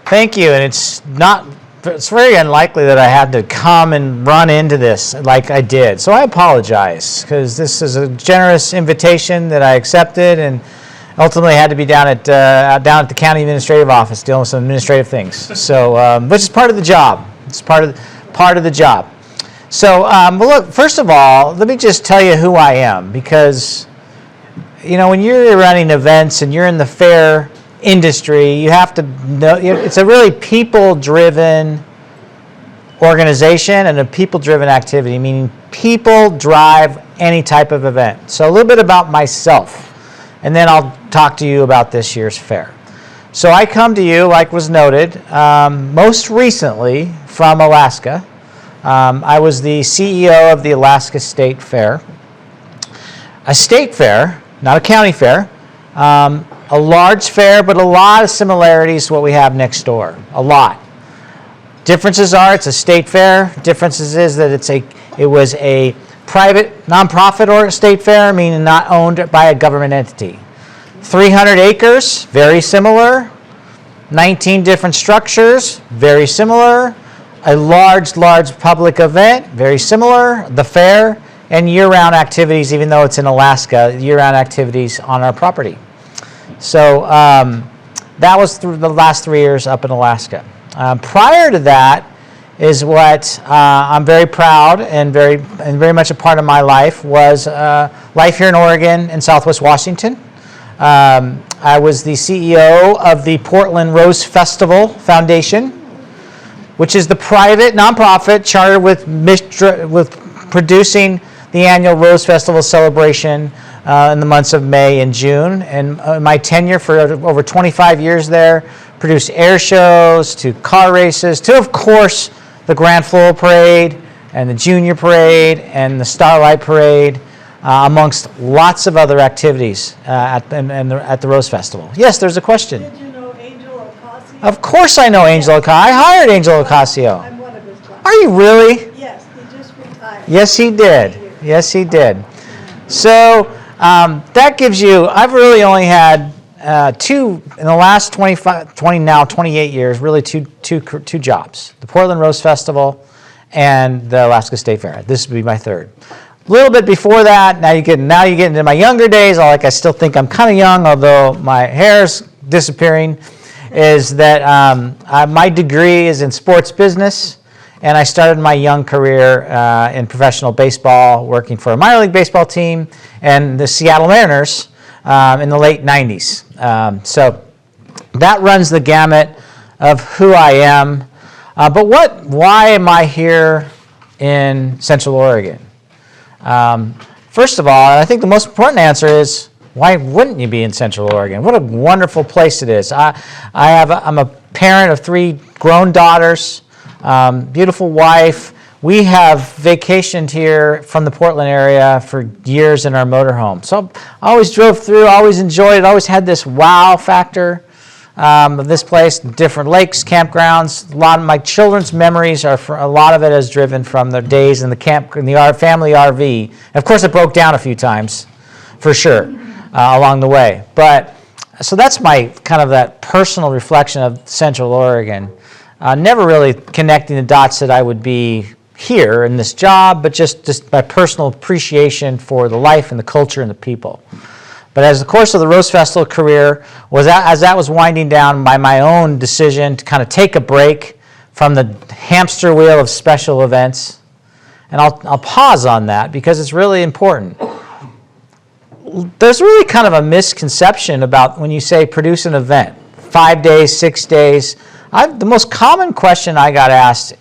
Thank you, and it's very unlikely that I had to come and run into this like I did. So I apologize, because this is a generous invitation that I accepted, and ultimately had to be down at the county administrative office dealing with some administrative things. So, which is part of the job. It's part of the job. So, well, look. First of all, let me just tell you who I am, because when you're running events and you're in the fair industry, you have to know it's a really people-driven organization and a people-driven activity, meaning people drive any type of event. So a little bit about myself, and then I'll talk to you about this year's fair. So I come to you, like was noted, most recently from Alaska. I was the CEO of the Alaska State Fair. A state fair, not a county fair. A large fair, but a lot of similarities to what we have next door. A lot. Differences are it's a state fair. Differences is that it was a private, nonprofit or state fair, meaning not owned by a government entity. 300 acres, very similar. 19 different structures, very similar. A large public event, very similar. The fair, and year-round activities, even though it's in Alaska, year-round activities on our property. So that was through the last 3 years up in Alaska. Prior to that is what I'm very proud and very much a part of my life was life here in Oregon and Southwest Washington. I was the CEO of the Portland Rose Festival Foundation, which is the private nonprofit chartered with producing the annual Rose Festival celebration in the months of May and June. And my tenure for over 25 years there produced air shows to car races to, of course, the Grand Floral Parade and the Junior Parade and the Starlight Parade, amongst lots of other activities at the Rose Festival. Yes, there's a question. Did you know Angel Ocasio? Of course I know Angel Ocasio. I hired Angel Ocasio. I'm one of his clients. Are you really? Yes, he just retired. Yes, he did. Yes, he did. So that gives you, I've really only had two, in the last 28 years, really two jobs. The Portland Rose Festival and the Alaska State Fair. This would be my third. A little bit before that, now you get into my younger days, I still think I'm kind of young, although my hair's disappearing, is that my degree is in sports business. And I started my young career in professional baseball, working for a minor league baseball team and the Seattle Mariners in the late 90s. So that runs the gamut of who I am. But why am I here in Central Oregon? First of all, I think the most important answer is, why wouldn't you be in Central Oregon? What a wonderful place it is. I'm a parent of 3 grown daughters. Beautiful wife. We have vacationed here from the Portland area for years in our motorhome. So I always drove through, always enjoyed it, always had this wow factor of this place, different lakes, campgrounds. A lot of my children's memories a lot of it is driven from their days in the family RV. And of course, it broke down a few times, for sure, along the way. But so that's my kind of that personal reflection of Central Oregon. Never really connecting the dots that I would be here in this job, but just my personal appreciation for the life and the culture and the people. But as the course of the Rose Festival career, as that was winding down, by my own decision to kind of take a break from the hamster wheel of special events, and I'll pause on that because it's really important. There's really kind of a misconception about when you say produce an event, 5 days, 6 days. The most common question I got asked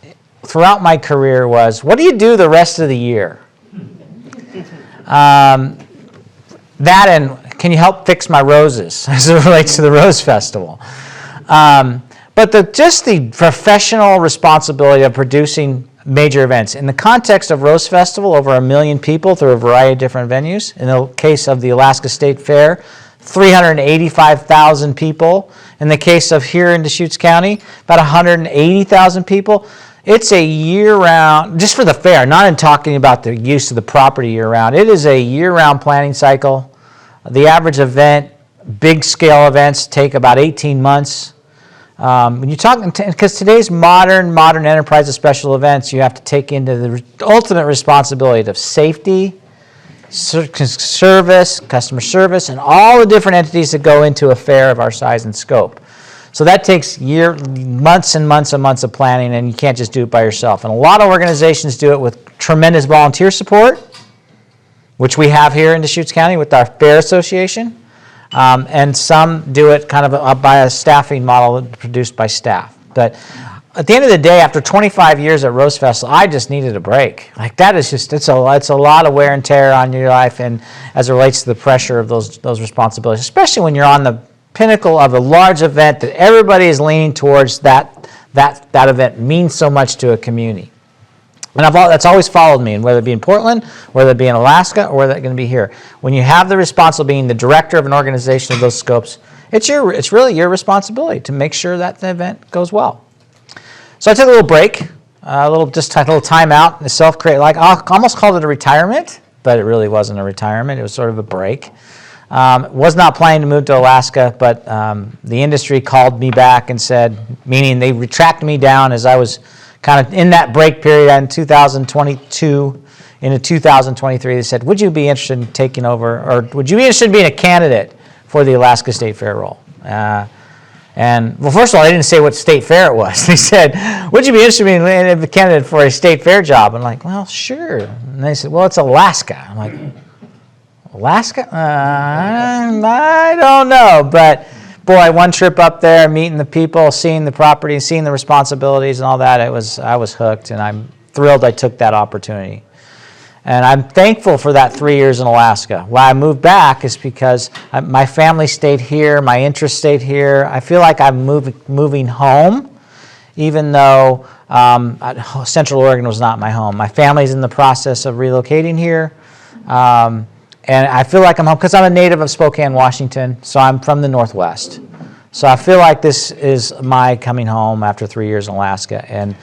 throughout my career was, what do you do the rest of the year? That and can you help fix my roses as it relates to the Rose Festival? But just the professional responsibility of producing major events. In the context of Rose Festival, over 1 million people through a variety of different venues. In the case of the Alaska State Fair, 385,000 people. In the case of here in Deschutes County, about 180,000 people. It's a year-round, just for the fair, not in talking about the use of the property year-round. It is a year-round planning cycle. The average event, big-scale events, take about 18 months. When you talk, because today's modern enterprise of special events, you have to take into the ultimate responsibility of safety, service, customer service, and all the different entities that go into a fair of our size and scope. So that takes months and months and months of planning, and you can't just do it by yourself. And a lot of organizations do it with tremendous volunteer support, which we have here in Deschutes County with our Fair Association. And some do it kind of by a staffing model produced by staff. But at the end of the day, after 25 years at Rose Festival, I just needed a break. Like that is just, it's a lot of wear and tear on your life, and as it relates to the pressure of those responsibilities, especially when you're on the pinnacle of a large event that everybody is leaning towards, that event means so much to a community. And that's always followed me, and whether it be in Portland, whether it be in Alaska, or whether it's going to be here. When you have the responsibility of being the director of an organization of those scopes, it's really your responsibility to make sure that the event goes well. So I took a little break, a little time out, I almost called it a retirement, but it really wasn't a retirement. It was sort of a break. Was not planning to move to Alaska, but the industry called me back and said, meaning they retracted me down as I was kind of in that break period in 2022 into 2023. They said, would you be interested in taking over, or would you be interested in being a candidate for the Alaska State Fair role? And well, first of all, they didn't say what state fair it was. They said, would you be interested in being a candidate for a state fair job? I'm like, well, sure. And they said, well, it's Alaska. I'm like, Alaska? I don't know. But boy, one trip up there, meeting the people, seeing the property, seeing the responsibilities and all that, I was hooked, and I'm thrilled I took that opportunity. And I'm thankful for that 3 years in Alaska. Why I moved back is because my family stayed here, my interests stayed here. I feel like I'm moving home, even though Central Oregon was not my home. My family's in the process of relocating here. And I feel like I'm home because I'm a native of Spokane, Washington, so I'm from the Northwest. So I feel like this is my coming home after 3 years in Alaska. And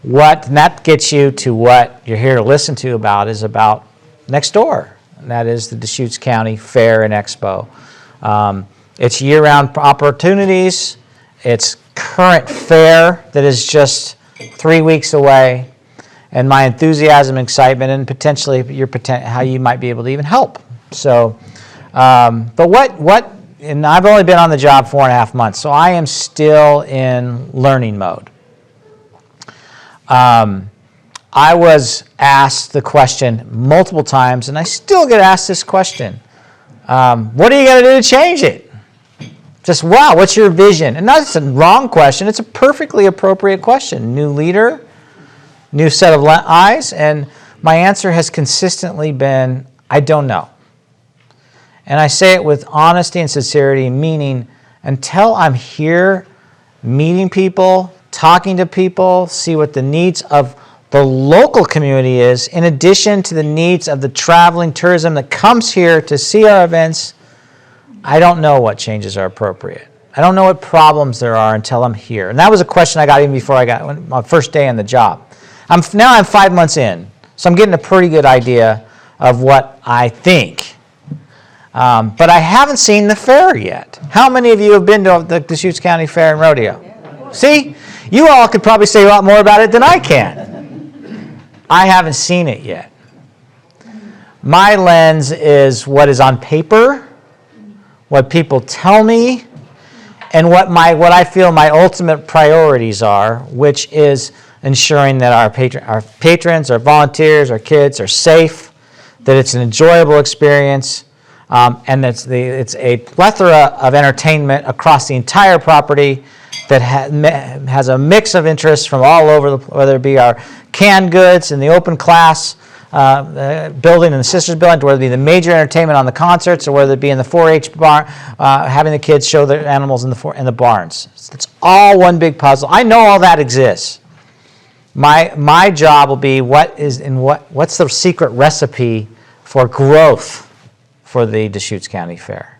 that gets you to what you're here to listen to about is about next door. And that is the Deschutes County Fair and Expo. It's year-round opportunities. It's current fair that is just 3 weeks away. And my enthusiasm, excitement, and potentially how you might be able to even help. So, but and I've only been on the job 4.5 months, so I am still in learning mode. I was asked the question multiple times, and I still get asked this question. What are you going to do to change it? Just, wow, what's your vision? And that's a wrong question. It's a perfectly appropriate question. New leader, new set of eyes, and my answer has consistently been, I don't know. And I say it with honesty and sincerity, meaning until I'm here meeting people, talking to people, see what the needs of the local community is, in addition to the needs of the traveling tourism that comes here to see our events, I don't know what changes are appropriate. I don't know what problems there are until I'm here. And that was a question I got even before I got my first day on the job. Now I'm 5 months in, so I'm getting a pretty good idea of what I think. But I haven't seen the fair yet. How many of you have been to the Deschutes County Fair and Rodeo? Yeah. See? You all could probably say a lot more about it than I can. I haven't seen it yet. My lens is what is on paper, what people tell me, and what I feel my ultimate priorities are, which is ensuring that our patrons, our volunteers, our kids are safe, that it's an enjoyable experience, and it's a plethora of entertainment across the entire property that has a mix of interests from all over, whether it be our canned goods in the open class building and the Sisters building, to whether it be the major entertainment on the concerts, or whether it be in the 4-H barn, having the kids show their animals in the barns. It's all one big puzzle. I know all that exists. My job will be what's the secret recipe for growth for the Deschutes County Fair.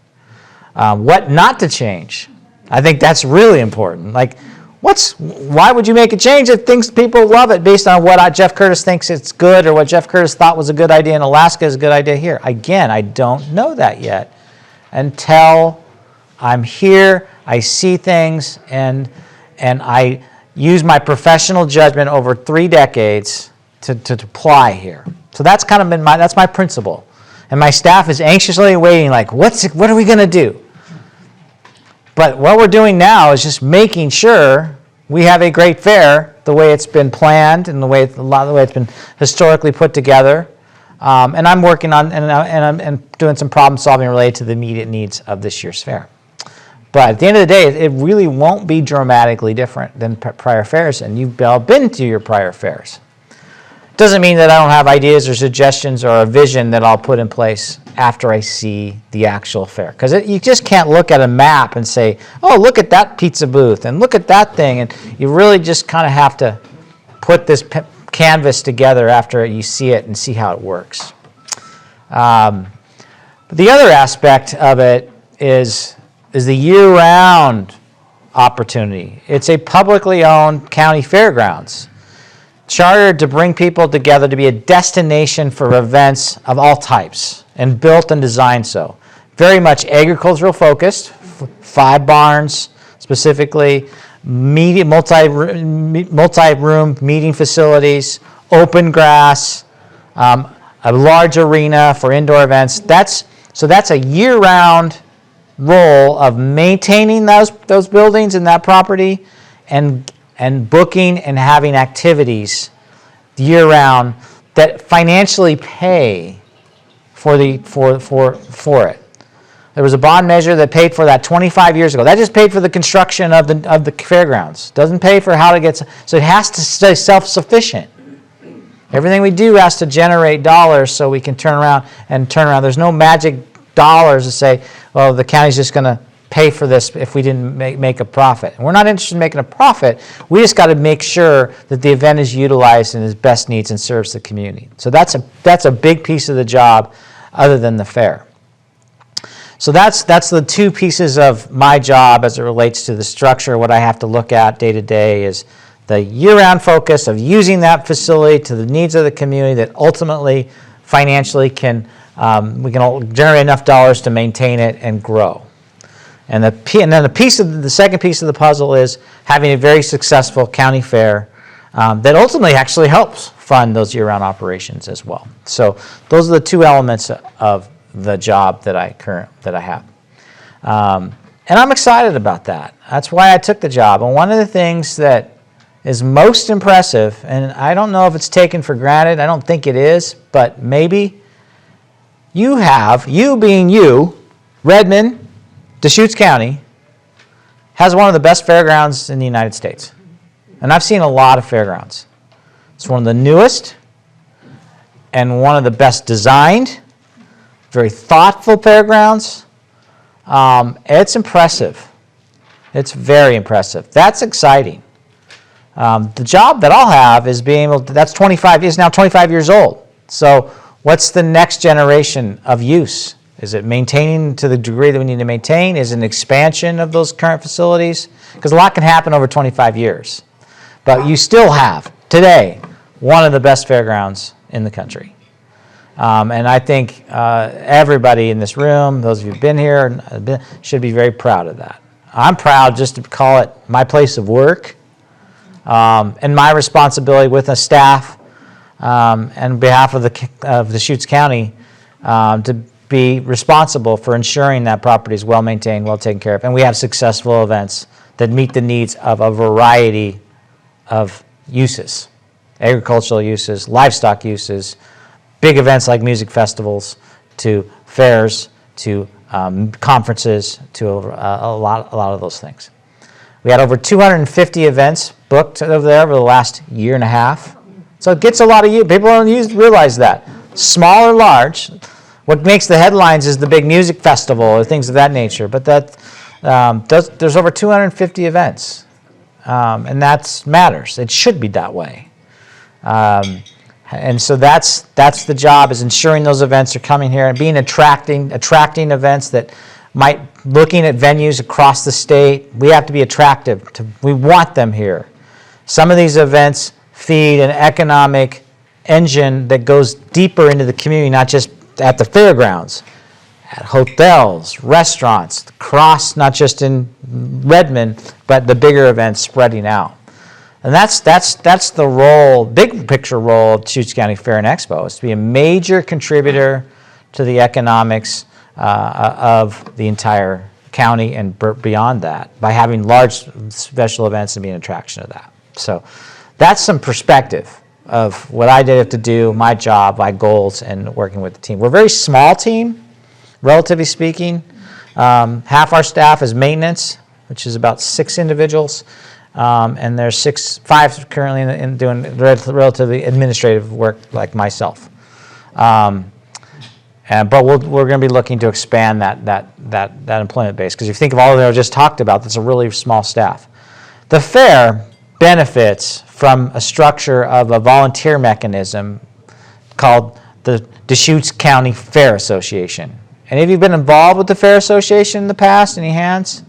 What not to change. I think that's really important. Like, why would you make a change if people love it based on what Jeff Curtis thinks it's good, or what Jeff Curtis thought was a good idea in Alaska is a good idea here? Again, I don't know that yet until I'm here, I see things, and and I use my professional judgment over 3 decades to apply here. So that's kind of been that's my principle. And my staff is anxiously waiting, like, what are we going to do? But what we're doing now is just making sure we have a great fair the way it's been planned and the way it's been historically put together. And I'm working on and I'm doing some problem solving related to the immediate needs of this year's fair. But at the end of the day, it really won't be dramatically different than prior fairs, and you've all been to your prior fairs. Doesn't mean that I don't have ideas or suggestions or a vision that I'll put in place after I see the actual fair. Because you just can't look at a map and say, oh, look at that pizza booth and look at that thing. And you really just kind of have to put this canvas together after you see it and see how it works. But the other aspect of it is the year-round opportunity. It's a publicly owned county fairgrounds, chartered to bring people together to be a destination for events of all types and built and designed so. Very much agricultural focused, 5 barns specifically, multi-room meeting facilities, open grass, a large arena for indoor events. That's a year-round role of maintaining those buildings and that property and booking and having activities year-round that financially pay for it. There was a bond measure that paid for that 25 years ago. That just paid for the construction of the fairgrounds. Doesn't pay for how to get, so it has to stay self-sufficient. Everything we do has to generate dollars so we can turn around. There's no magic dollars to say, well, the county's just going to pay for this if we didn't make a profit. And we're not interested in making a profit. We just got to make sure that the event is utilized in its best needs and serves the community. So that's a big piece of the job other than the fair. So that's the 2 pieces of my job as it relates to the structure. What I have to look at day to day is the year-round focus of using that facility to the needs of the community that ultimately financially we can generate enough dollars to maintain it and grow. And then the second piece of the puzzle is having a very successful county fair that ultimately actually helps fund those year-round operations as well. So those are the 2 elements of the job that I have. And I'm excited about that. That's why I took the job. And one of the things that is most impressive, and I don't know if it's taken for granted, I don't think it is, but maybe, you being you, Redmond, Deschutes County, has one of the best fairgrounds in the United States. And I've seen a lot of fairgrounds. It's one of the newest and one of the best designed, very thoughtful fairgrounds. It's impressive. It's very impressive. That's exciting. The job that I'll have is being able to, is now 25 years old. So what's the next generation of use? Is it maintaining to the degree that we need to maintain? Is it an expansion of those current facilities? Because a lot can happen over 25 years. But you still have, today, one of the best fairgrounds in the country. And I think everybody in this room, those of you who've been here, should be very proud of that. I'm proud just to call it my place of work and my responsibility with a staff and on behalf of Deschutes County to be responsible for ensuring that property is well maintained, well taken care of, and we have successful events that meet the needs of a variety of uses, agricultural uses, livestock uses, big events like music festivals, to fairs, to conferences, to a lot of those things. We had over 250 events booked over there over the last year and a half. So it gets a lot of use. People don't realize that. Small or large, what makes the headlines is the big music festival or things of that nature. But there's over 250 events, and that matters. It should be that way. And so that's the job, is ensuring those events are coming here and attracting events that looking at venues across the state. We have to be attractive. We want them here. Some of these events feed an economic engine that goes deeper into the community, not just at the fairgrounds. at hotels, restaurants, across, not just in Redmond, but the bigger events spreading out. And that's the role, big picture role of Deschutes County Fair and Expo, is to be a major contributor to the economics of the entire county and beyond that by having large special events and being an attraction of that. So that's some perspective of what I did have to do, my job, my goals, and working with the team. We're a very small team, relatively speaking. Half our staff is maintenance, which is about 6 individuals, and there's 5 currently in doing relatively administrative work like myself. But we're going to be looking to expand that employment base, because if you think of all that I just talked about, that's a really small staff. The fair benefits from a structure of a volunteer mechanism called the Deschutes County Fair Association. Any of you been involved with the Fair Association in the past? Any hands?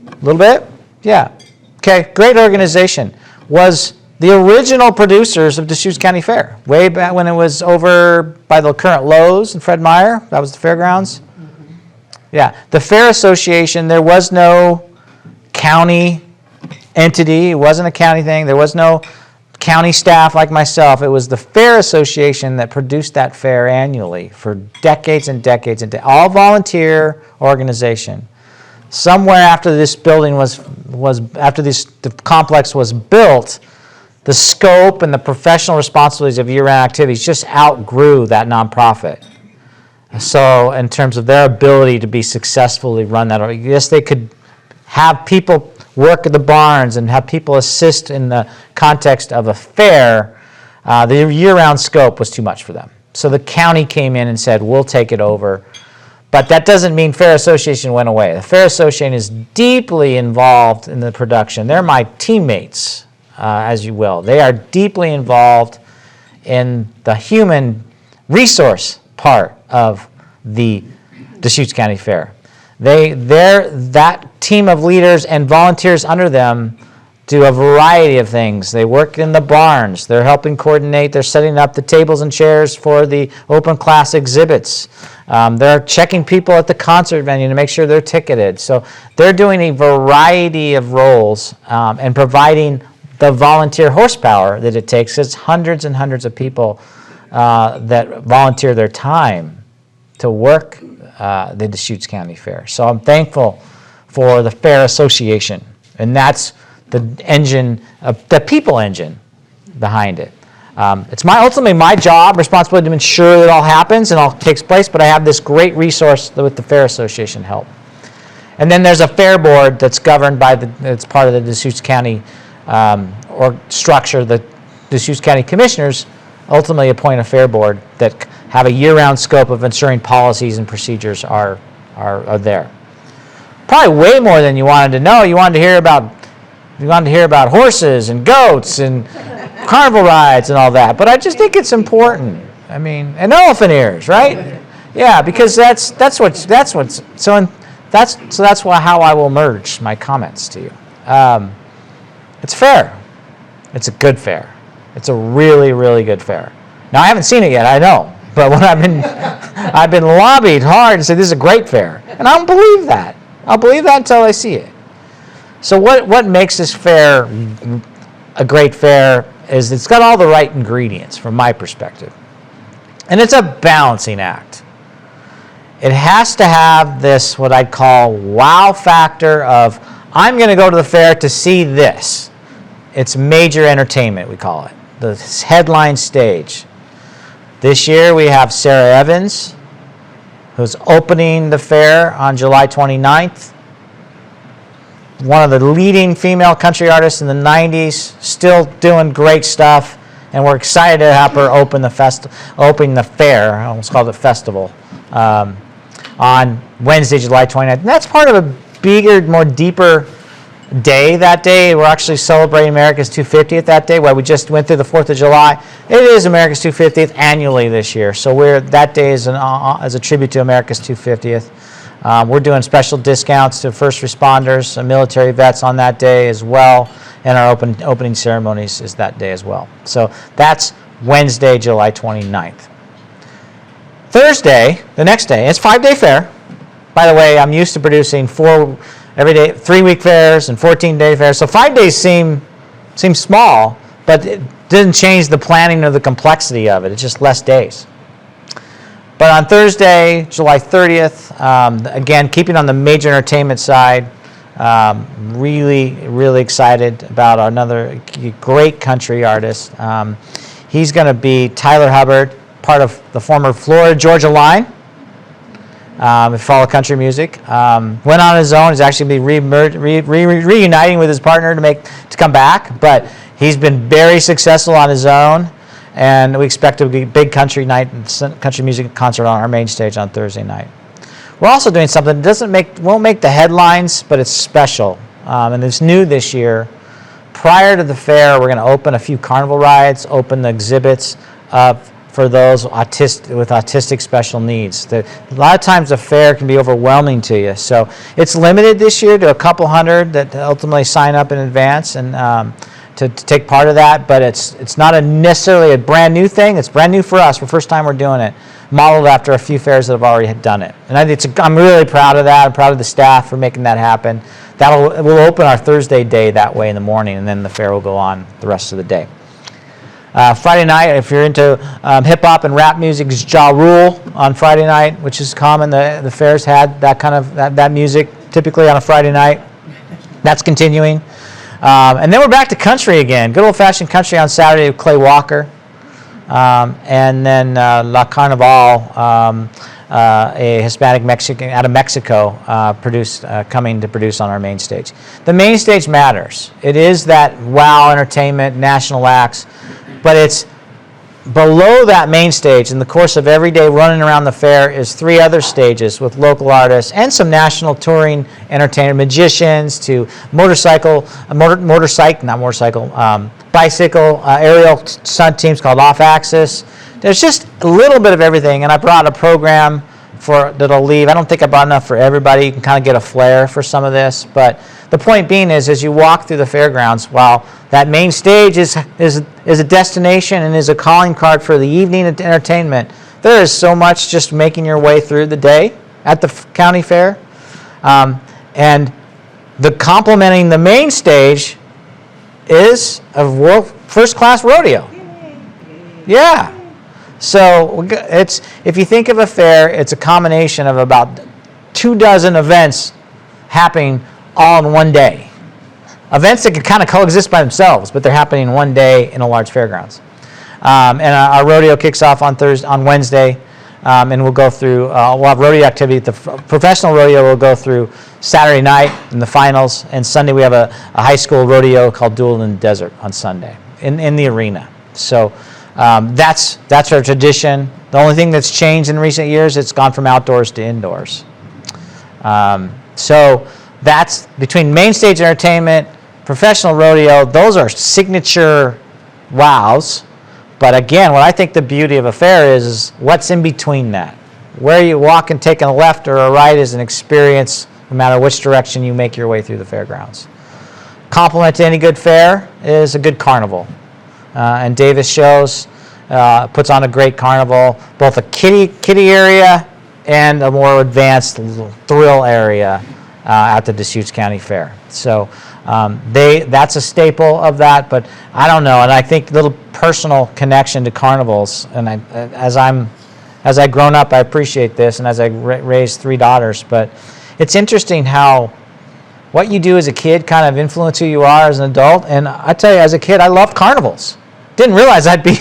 A little bit? Yeah. Okay, great organization. Was the original producers of Deschutes County Fair, way back when it was over by the current Lowe's and Fred Meyer. That was the fairgrounds. Yeah, the Fair Association, there was no county entity. It wasn't a county thing. There was no county staff like myself. It was the Fair Association that produced that fair annually for decades and decades and all volunteer organization. Somewhere after this building the complex was built, the scope and the professional responsibilities of year-round activities just outgrew that nonprofit. So in terms of their ability to be successfully run that, yes, they could have people work at the barns and have people assist in the context of a fair. The year-round scope was too much for them. So the county came in and said, we'll take it over. But that doesn't mean Fair Association went away. The Fair Association is deeply involved in the production. They're my teammates, as you will. They are deeply involved in the human resource part of the Deschutes County Fair. That team of leaders and volunteers under them do a variety of things. They work in the barns. They're helping coordinate. They're setting up the tables and chairs for the open class exhibits. They're checking people at the concert venue to make sure they're ticketed. So they're doing a variety of roles and providing the volunteer horsepower that it takes. It's hundreds and hundreds of people that volunteer their time to work the Deschutes County Fair. So I'm thankful for the Fair Association, and that's the engine, the people engine behind it. It's ultimately my job, responsibility to ensure that all happens and all takes place, but I have this great resource with the Fair Association help. And then there's a fair board that's governed by it's part of the Deschutes County or structure. The Deschutes County Commissioners ultimately appoint a fair board that have a year-round scope of ensuring policies and procedures are there. Probably way more than you wanted to know. You wanted to hear about horses and goats and carnival rides and all that. But I just think it's important. I mean, and elephant ears, right? Yeah, because that's how I will merge my comments to you. It's fair. It's a good fair. It's a really, really good fair. Now I haven't seen it yet, I know, but when I've been lobbied hard to say this is a great fair, and I don't believe that. I'll believe that until I see it. So what makes this fair a great fair is it's got all the right ingredients from my perspective, and it's a balancing act. It has to have this what I'd call wow factor of I'm going to go to the fair to see this. It's major entertainment, we call it, the headline stage. This year we have Sarah Evans, who's opening the fair on July 29th. One of the leading female country artists in the 90s, still doing great stuff, and we're excited to have her open the fair, I almost called it festival, on Wednesday, July 29th. And that's part of a bigger, more deeper day that day. We're actually celebrating America's 250th that day, while we just went through the 4th of July. It is America's 250th annually this year, so that day is as a tribute to America's 250th. We're doing special discounts to first responders and military vets on that day as well, and our opening ceremonies is that day as well. So that's Wednesday, July 29th. Thursday, the next day, it's a 5-day fair. By the way, I'm used to producing 3-week fairs and 14-day fairs. So 5 days seem small, but it didn't change the planning or the complexity of it. It's just less days. But on Thursday, July 30th, again, keeping on the major entertainment side, really, really excited about another great country artist. He's going to be Tyler Hubbard, part of the former Florida-Georgia line. If you follow country music, went on his own. He's actually reuniting with his partner to come back, but he's been very successful on his own, and we expect it to be a big country night and country music concert on our main stage on Thursday night. We're also doing something that won't make the headlines, but it's special, and it's new this year. Prior to the fair, we're going to open a few carnival rides, open the exhibits for those with autistic special needs. A lot of times the fair can be overwhelming to you. So it's limited this year to a couple hundred that ultimately sign up in advance and to take part of that. But it's not necessarily a brand new thing. It's brand new for us. For the first time we're doing it, modeled after a few fairs that have already done it. And I'm really proud of that. I'm proud of the staff for making that happen. We'll open our Thursday day that way in the morning, and then the fair will go on the rest of the day. Friday night, if you're into hip-hop and rap music, is Ja Rule on Friday night, which is common. The fairs had that kind of that music typically on a Friday night. That's continuing. And then we're back to country again. Good old-fashioned country on Saturday with Clay Walker. And then La Carnival, a Hispanic Mexican out of Mexico, coming to produce on our main stage. The main stage matters. It is that wow entertainment, national acts, but it's below that main stage. In the course of every day running around the fair is 3 other stages with local artists and some national touring entertainers, magicians to bicycle aerial stunt teams called Off Axis. There's just a little bit of everything, and I brought a program that'll leave. I don't think I brought enough for everybody. You can kind of get a flair for some of this, but the point being is, as you walk through the fairgrounds, while that main stage is a destination and is a calling card for the evening entertainment, there is so much just making your way through the day at the county fair, and the complementing the main stage is a first-class rodeo. Yeah. So if you think of a fair, it's a combination of about 24 events happening all in one day. Events that can kind of coexist by themselves, but they're happening one day in a large fairgrounds. And our rodeo kicks off on Wednesday, and we'll go through. We'll have rodeo activity. The professional rodeo will go through Saturday night in the finals, and Sunday we have a high school rodeo called Duel in the Desert on Sunday in the arena. So that's our tradition. The only thing that's changed in recent years, it's gone from outdoors to indoors. So that's between main stage entertainment, professional rodeo. Those are signature wows. But again, what I think the beauty of a fair is what's in between that. Where you walk and taking a left or a right is an experience, no matter which direction you make your way through the fairgrounds. Complement to any good fair is a good carnival. And Davis Shows puts on a great carnival, both a kiddie area and a more advanced thrill area at the Deschutes County Fair. So that's a staple of that, but I don't know, and I think little personal connection to carnivals, and as I've grown up, I appreciate this, and as I raised 3 daughters, but it's interesting how what you do as a kid kind of influences who you are as an adult, and I tell you, as a kid, I loved carnivals. Didn't realize I'd be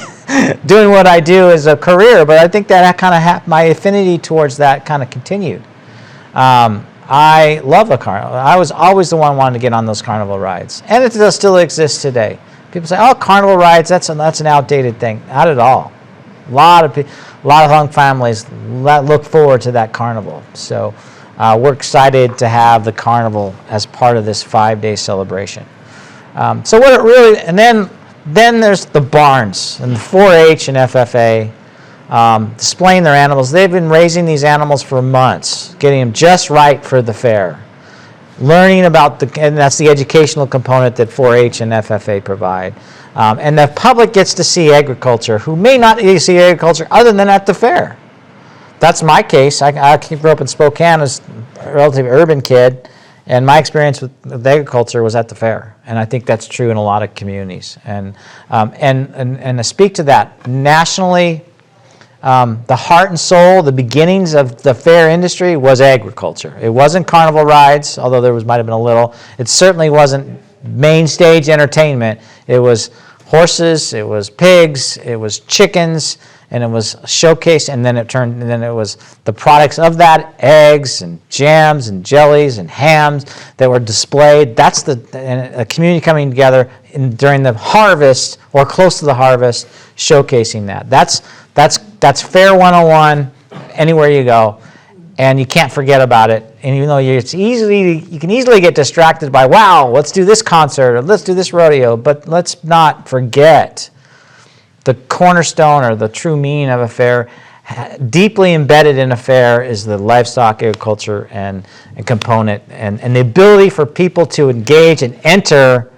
doing what I do as a career, but I think that kind of my affinity towards that kind of continued. I love a carnival. I was always the one wanting to get on those carnival rides, and it still exists today. People say, "Oh, carnival rides, that's an outdated thing." Not at all. A lot of young families look forward to that carnival. So we're excited to have the carnival as part of this 5-day celebration. So what it really, and then there's the barns and the 4-H and FFA. Displaying their animals. They've been raising these animals for months, getting them just right for the fair. Learning about and that's the educational component that 4-H and FFA provide. And the public gets to see agriculture, who may not see agriculture other than at the fair. that's my case. I grew up in Spokane as a relatively urban kid, and my experience with agriculture was at the fair. And I think that's true in a lot of communities. And to speak to that, nationally, the heart and soul, the beginnings of the fair industry was agriculture. It wasn't carnival rides, although there might have been a little. It certainly wasn't main stage entertainment. It was horses, it was pigs, it was chickens, and it was showcased, and then it was the products of that, eggs and jams and jellies and hams that were displayed. That's a community coming together during the harvest or close to the harvest, showcasing that. That's Fair 101 anywhere you go, and you can't forget about it. And even though you can easily get distracted by, wow, let's do this concert or let's do this rodeo, but let's not forget the cornerstone or the true meaning of a fair. Deeply embedded in a fair is the livestock agriculture and component, and the ability for people to engage and enter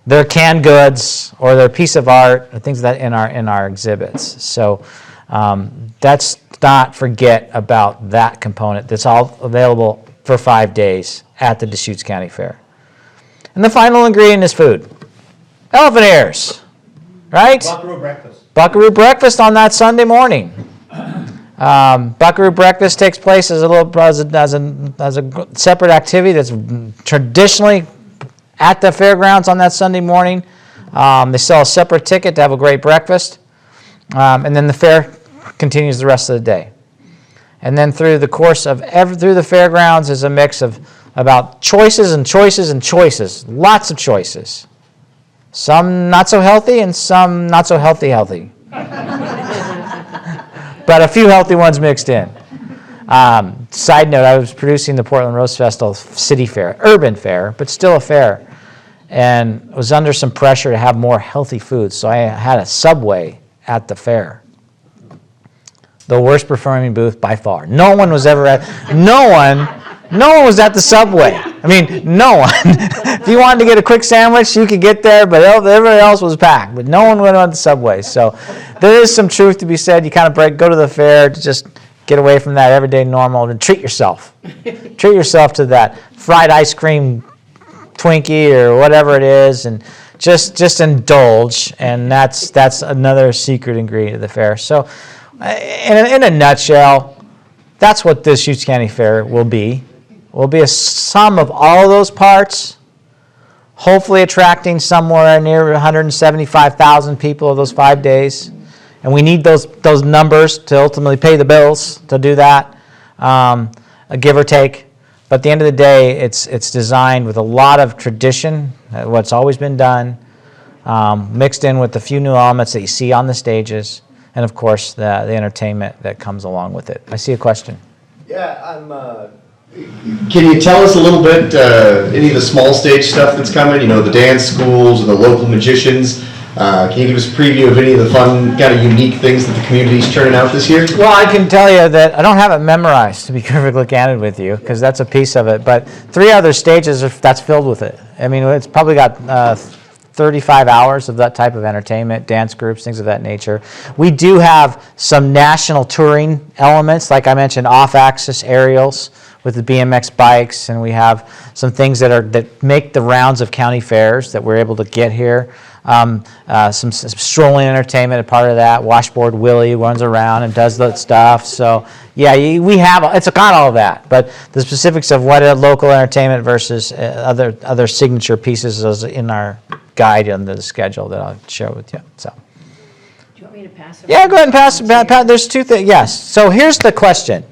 their canned goods or their piece of art or things that in our exhibits. So let's not forget about that component. That's all available for 5 days at the Deschutes County Fair. And the final ingredient is food. Elephant ears, right? Buckaroo breakfast. Buckaroo breakfast on that Sunday morning. Buckaroo breakfast takes place as a separate activity that's traditionally at the fairgrounds on that Sunday morning. They sell a separate ticket to have a great breakfast, and then the fair continues the rest of the day. And then through the course of through the fairgrounds is a mix of about choices and choices and choices, lots of choices. Some not so healthy and some not so healthy. But a few healthy ones mixed in. Side note, I was producing the Portland Rose Festival City Fair, urban fair, but still a fair, and was under some pressure to have more healthy foods, so I had a Subway at the fair. The worst performing booth by far. No one was at the Subway. I mean, no one. If you wanted to get a quick sandwich, you could get there, but everybody else was packed. But no one went on the Subway. So there is some truth to be said. You kind of go to the fair to just get away from that everyday normal and treat yourself. Treat yourself to that fried ice cream Twinkie or whatever it is, and just indulge. And that's another secret ingredient of the fair. So in a nutshell, that's what this Deschutes County Fair will be. Will be a sum of all those parts, hopefully attracting somewhere near 175,000 people of those 5 days. And we need those numbers to ultimately pay the bills to do that, give or take. But at the end of the day, it's designed with a lot of tradition, what's always been done, mixed in with a few new elements that you see on the stages, and of course the entertainment that comes along with it. I see a question. Yeah, can you tell us a little bit, any of the small stage stuff that's coming, the dance schools or the local magicians? Can you give us a preview of any of the fun, kind of unique things that the community's turning out this year? Well, I can tell you that I don't have it memorized, to be perfectly candid with you, because that's a piece of it. But 3 other stages that's filled with it. I mean, it's probably got 35 hours of that type of entertainment, dance groups, things of that nature. We do have some national touring elements, like I mentioned, off-axis aerials with the BMX bikes, and we have some things that make the rounds of county fairs that we're able to get here. Some strolling entertainment, a part of that. Washboard Willie runs around and does that stuff. So yeah, it's got all of that. But the specifics of what a local entertainment versus other signature pieces is in our guide under the schedule that I'll share with you. So. Do you want me to pass it? Yeah, go ahead and pass it. There's two things. Yes. So here's the question,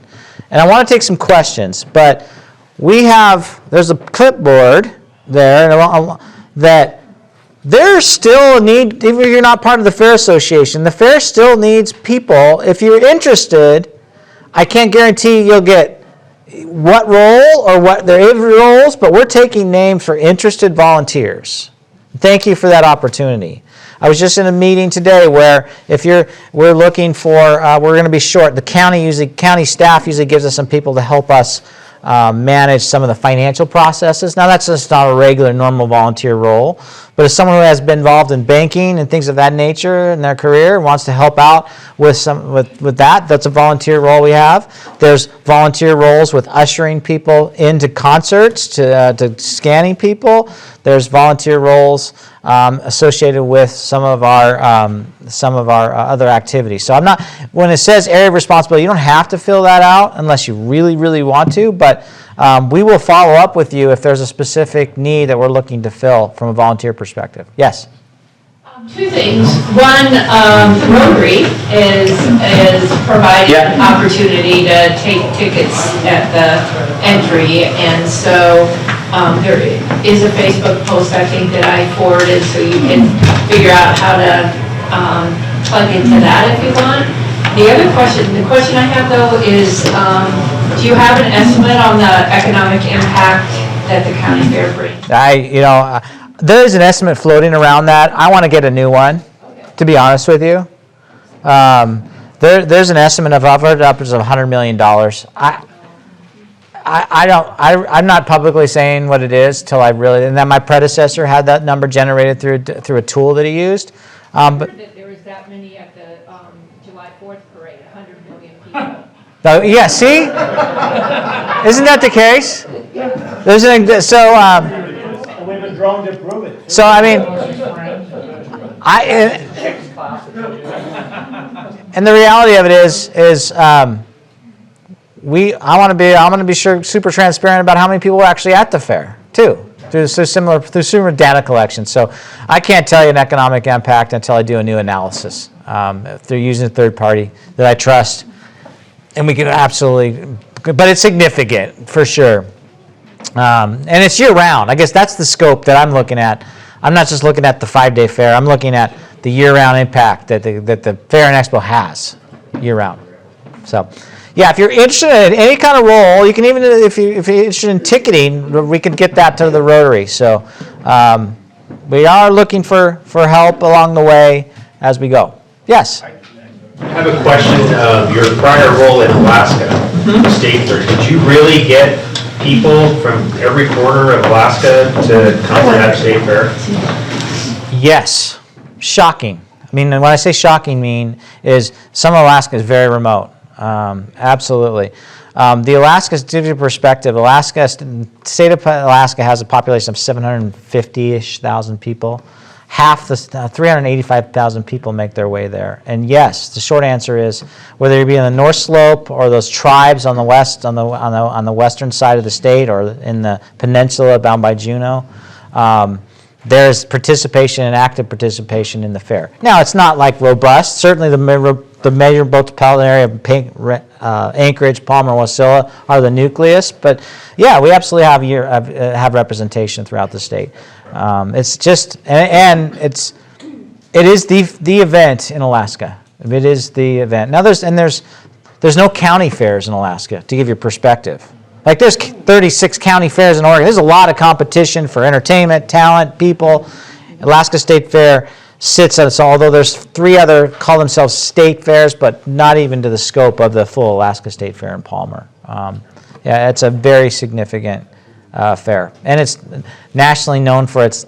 and I want to take some questions. But there's a clipboard there that. There's still a need, even if you're not part of the Fair Association, the fair still needs people. If you're interested, I can't guarantee you'll get what role or what there are roles, but we're taking names for interested volunteers. Thank you for that opportunity. I was just in a meeting today where we're looking for, we're going to be short. The county staff usually gives us some people to help us manage some of the financial processes. Now that's just not a regular, normal volunteer role, But as someone who has been involved in banking and things of that nature in their career, wants to help out with that, that's a volunteer role we have. There's volunteer roles with ushering people into concerts, to scanning people. There's volunteer roles associated with some of our other activities. So when it says area of responsibility, you don't have to fill that out unless you really, really want to, but we will follow up with you if there's a specific need that we're looking to fill from a volunteer perspective. Yes? Two things. One, Rotary is providing an opportunity to take tickets at the entry, and so there is a Facebook post, I think, that I forwarded, so you can figure out how to plug into that if you want. The question I have though is, do you have an estimate on the economic impact that the county fair brings? There's an estimate floating around that. I want to get a new one, to be honest with you. There's an estimate of upwards of $100 million. I'm not publicly saying what it is till I really, and then my predecessor had that number generated through a tool that he used. But There was that many at the July 4th parade, 100 million people. yeah, see, isn't that the case? We've been drawn to prove it. So I mean, and the reality of it is I want to be super transparent about how many people were actually at the fair too, through similar data collection. So I can't tell you an economic impact until I do a new analysis through using a third party that I trust, and we can absolutely, but it's significant for sure. And it's year round. I guess that's the scope that I'm looking at. I'm not just looking at the 5-day fair. I'm looking at the year-round impact that the fair and expo has year round. So, yeah, if you're interested in any kind of role, you can even if you're interested in ticketing, we can get that to the Rotary. So, we are looking for help along the way as we go. Yes. I have a question of your prior role in Alaska State Fair. Did you really get people from every corner of Alaska to come to that state fair? Yes. Shocking. I mean, when I say shocking, is some of Alaska is very remote. Absolutely. The Alaska, to give you perspective, state of Alaska has a population of 750-ish thousand people. Half the 385,000 people make their way there. And yes, the short answer is whether you be in the North Slope or those tribes on the west, on the western side of the state, or in the peninsula bound by Juneau, there's participation and active participation in the fair. Now, it's not like robust. Certainly, the major metropolitan area of Anchorage, Palmer, Wasilla are the nucleus. But yeah, we absolutely have representation throughout the state. It's just, and it is the event in Alaska. It is the event. Now there's no county fairs in Alaska, to give you perspective. Like there's 36 county fairs in Oregon. There's a lot of competition for entertainment, talent, people. Alaska State Fair sits at, so although there's 3 other call themselves state fairs, but not even to the scope of the full Alaska State Fair in Palmer. Yeah, it's a very significant fair, and it's nationally known for its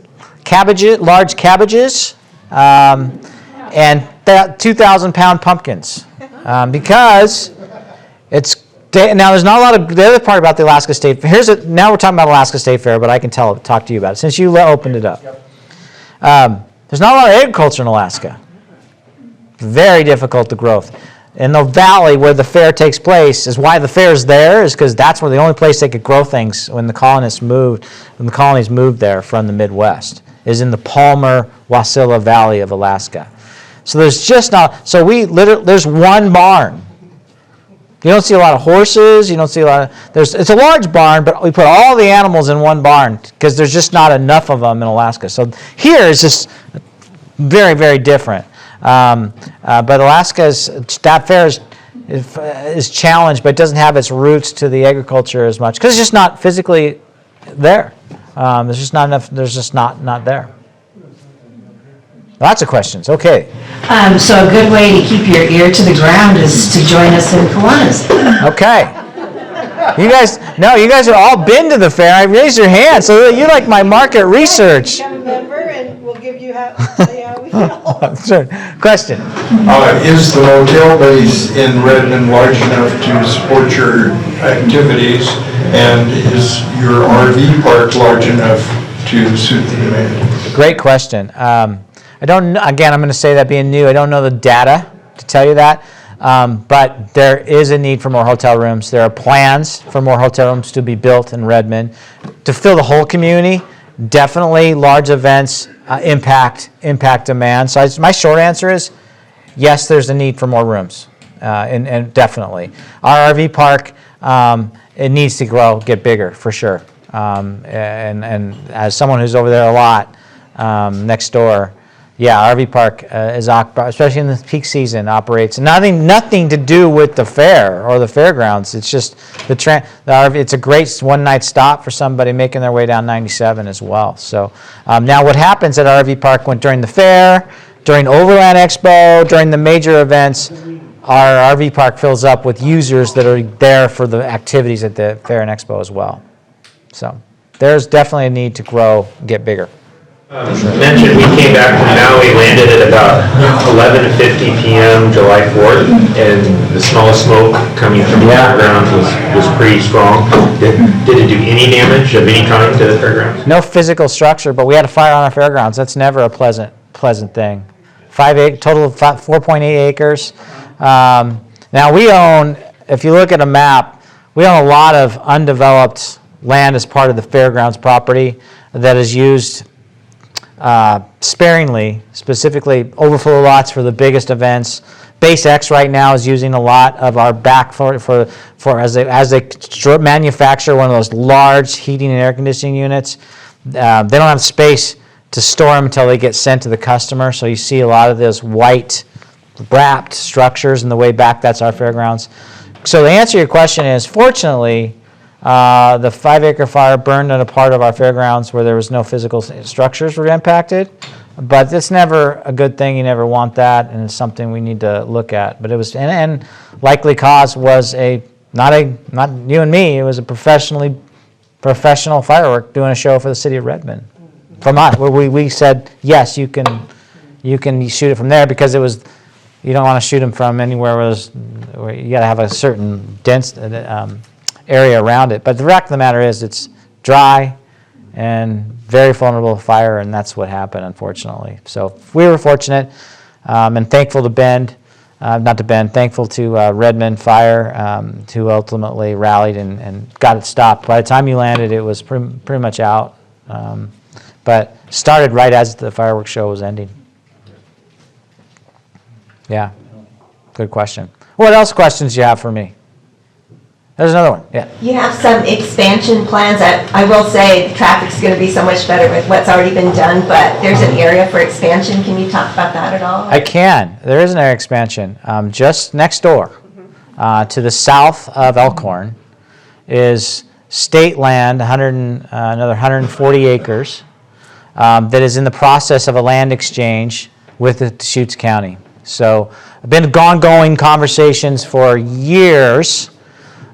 large cabbages, and 2,000-pound pumpkins, because it's now there's not a lot of the other part about the Alaska State Fair. Now we're talking about Alaska State Fair, but I can talk to you about it since you opened it up. There's not a lot of agriculture in Alaska. Very difficult to growth. In the valley where the fair takes place is why the fair is there, is because that's where the only place they could grow things when the colonies moved there from the Midwest, is in the Palmer, Wasilla Valley of Alaska. So there's just not, there's one barn. You don't see a lot of horses, you don't see a lot of, it's a large barn, but we put all the animals in one barn because there's just not enough of them in Alaska. So here is just very, very different. But that fair is challenged, but it doesn't have its roots to the agriculture as much because it's just not physically there. There's just not enough. There's just not there. Lots of questions. Okay. So a good way to keep your ear to the ground is to join us in Kiwanis. Okay. You guys have all been to the fair. I raised your hand, so you like my market research. Become a member and Tell you how we feel. Sure. Question? Is the motel base in Redmond large enough to support your activities? And is your RV park large enough to suit the demand? Great question. I don't, again, I'm going to say that being new, I don't know the data to tell you that, but there is a need for more hotel rooms. There are plans for more hotel rooms to be built in Redmond to fill the whole community. Definitely large events impact demand. So my short answer is yes, there's a need for more rooms, and definitely. Our RV park, it needs to grow, get bigger for sure. And as someone who's over there a lot next door, yeah, RV park is, especially in the peak season, operates nothing to do with the fair or the fairgrounds. It's just the RV. It's a great one-night stop for somebody making their way down 97 as well. So now, what happens at RV park during the fair, during Overland Expo, during the major events, our RV park fills up with users that are there for the activities at the fair and expo as well. So there's definitely a need to grow, get bigger. Mentioned we came back from Maui, landed at about 11:50 p.m. July 4th, and the smell of smoke coming from the fairgrounds was pretty strong. Did it do any damage of any kind to the fairgrounds? No physical structure, but we had a fire on our fairgrounds. That's never a pleasant thing. Total of 4.8 acres. Now we own, if you look at a map, we own a lot of undeveloped land as part of the fairgrounds property that is used sparingly, specifically overflow lots for the biggest events. Base X right now is using a lot of our back for as they manufacture one of those large heating and air conditioning units. They don't have space to store them until they get sent to the customer. So you see a lot of those white wrapped structures in the way back. That's our fairgrounds. So the answer to your question is, fortunately, the 5-acre fire burned on a part of our fairgrounds where there was no physical structures were impacted, but it's never a good thing. You never want that, and it's something we need to look at. But it was, and likely cause was not you and me. It was a professional firework doing a show for the city of Redmond. From us, where we said yes, you can shoot it from there, because it was, you don't want to shoot them from anywhere where you got to have a certain dense area around it. But the fact of the matter is, it's dry and very vulnerable to fire, and that's what happened, unfortunately. So we were fortunate and thankful to thankful to Redmond Fire, who ultimately rallied and got it stopped. By the time you landed, it was pretty much out, but started right as the fireworks show was ending. Yeah, good question. What else questions do you have for me? There's another one, yeah. You have some expansion plans. I will say the traffic's going to be so much better with what's already been done, but there's an area for expansion. Can you talk about that at all? I can. There is an area expansion. Just next door, to the south of Elkhorn, is state land, another 140 acres, that is in the process of a land exchange with the Deschutes County. So I've been ongoing conversations for years,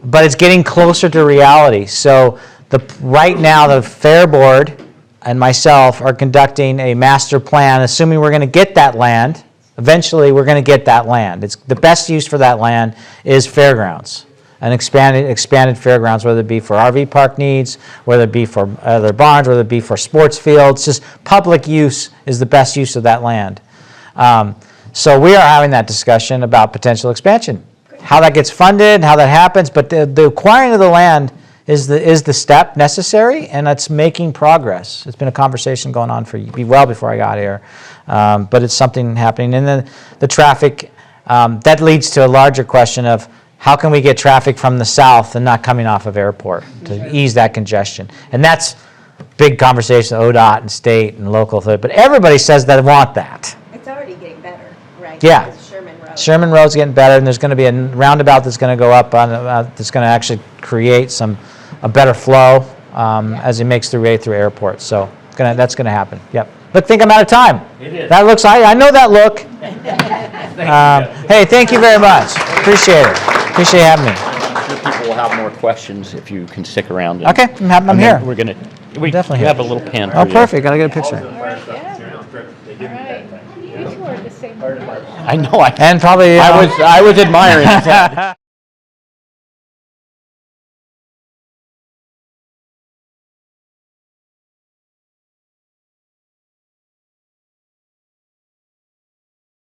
but it's getting closer to reality. So right now, the Fair Board and myself are conducting a master plan, assuming we're going to get that land. Eventually, we're going to get that land. It's the best use for that land is fairgrounds, an expanded fairgrounds, whether it be for RV park needs, whether it be for other barns, whether it be for sports fields. Just public use is the best use of that land. So we are having that discussion about potential expansion. How that gets funded, how that happens, but the acquiring of the land is the step necessary, and it's making progress. It's been a conversation going on for well before I got here, but it's something happening. And then the traffic, that leads to a larger question of how can we get traffic from the south and not coming off of airport to ease that congestion. And that's big conversation, ODOT and state and local, but everybody says they want that. It's already getting better, right? Yeah. It's Sherman Road. Sherman Road's getting better, and there's going to be a roundabout that's going to go up on that's going to actually create a better flow as it makes the way through airport. So that's going to happen. Yep. Look, think I'm out of time. It is. That looks. I know that look. Hey, thank you very much. Appreciate it. Appreciate having me. I'm sure people will have more questions if you can stick around. Okay, I'm here. We're gonna. Definitely you here. have a little pen. Oh, perfect. Gotta get a picture. They did I know, And probably, I was admiring Ted.